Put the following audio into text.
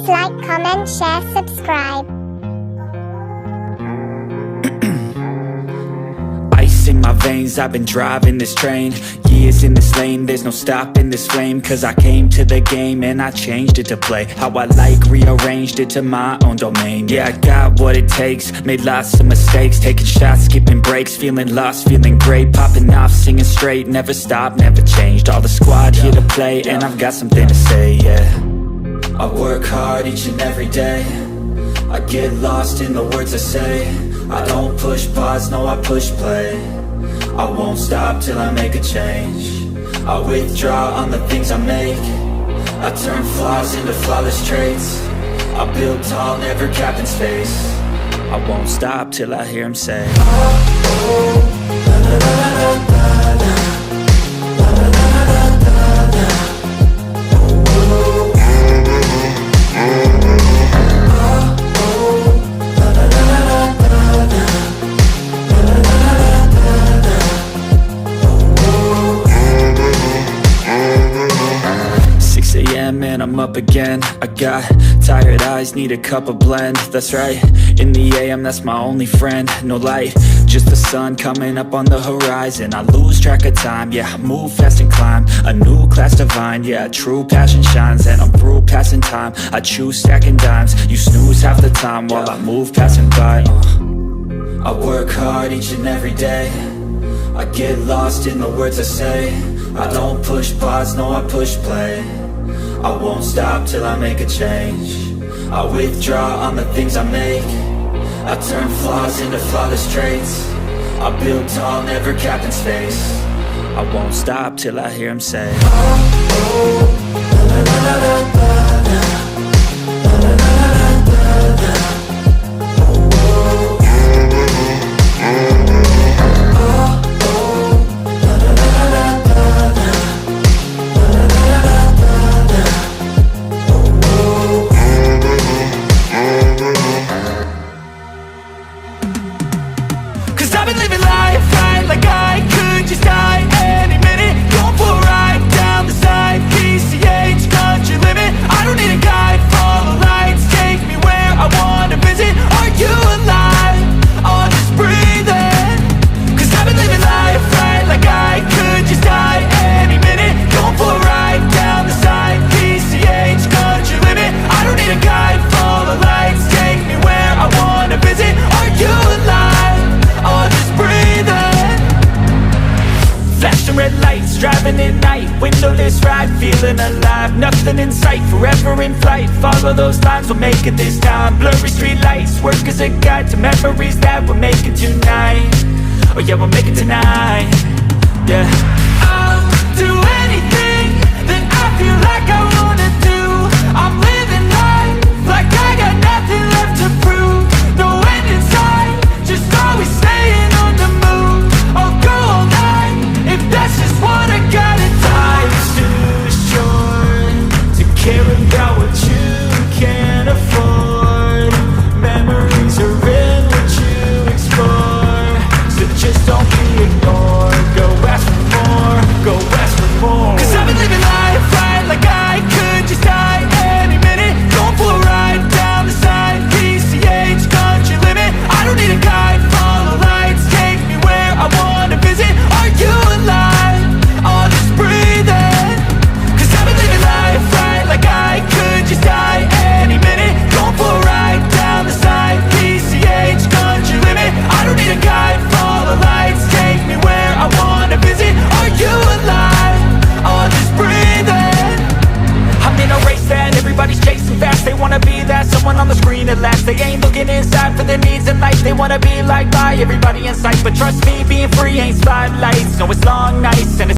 Please like, comment, share, subscribe. Ice in my veins, I've been driving this train. Years in this lane, there's no stopping this flame. Cause I came to the game and I changed it to play how I like, rearranged it to my own domain. Yeah, I got what it takes, made lots of mistakes, taking shots, skipping breaks, feeling lost, feeling great, popping off, singing straight, never stopped, never changed. All the squad here to play and I've got something to say, yeah. I work hard each and every day, I get lost in the words I say. I don't push pause, no I push play. I won't stop till I make a change. I withdraw on the things I make. I turn flaws into flawless traits. I build tall, never capped in space. I won't stop till I hear him say, oh, oh, la, la, la, la, la, la. And I'm up again. I got tired eyes, need a cup of blend. That's right, in the AM, that's my only friend. No light, just the sun coming up on the horizon. I lose track of time, yeah, I move fast and climb a new class divine, yeah, true passion shines. And I'm through passing time, I choose stacking dimes. You snooze half the time while I move passing by. I work hard each and every day, I get lost in the words I say. I don't push pause, no I push play. I won't stop till I make a change. I withdraw on the things I make. I turn flaws into flawless traits. I build tall, never capped in space. I won't stop till I hear him say, oh, oh, la, la, la, la, la, la. I've been living life right like I could just die any minute. Going for a ride down the side, PCH, country limit. I don't need a guide, follow lights, take me where I wanna visit. Are you alive? Or just breathing? Cause I've been living life right like I could just die any minute. Going for a ride down the side, PCH, country limit. I don't need a guide, follow lights, take me where I wanna visit. Are you alive? Or just breathing? Flashing red lights, driving at night, windowless ride, feeling alive. Nothing in sight, forever in flight. Follow those lines, we'll make it this time. Blurry street lights, work as a guide to memories that we're making tonight. Oh yeah, we'll make it tonight. Yeah, I'll do anything that I feel like I wanna do. I'm living life like I got nothing left to prove. No end in sight, just always staying on the move. I'll go all night if that's just what I gotta do. Life's too short to care about what you can't afford. Memories are in what you explore, so just don't be ignored. Go ask for more, go ask for more. Cause I've been living life right like I could just die any minute. Going for a ride down the side, PCH, country limit. I don't need a guide, follow lights, take me where I wanna visit. Are you alive? Or just breathing? Cause I've been living life right like I could just die any minute. Going for a ride down the side, PCH, country limit. I don't need a guide, follow lights, take me where I wanna visit. Are you alive? Or just breathing? I'm in a race that everybody's chasing fast. They wanna be that someone on the screen at last. They ain't looking inside for their needs in life. They wanna be liked by everybody in sight. But trust me, being free ain't spotlights. No, it's long nights and it's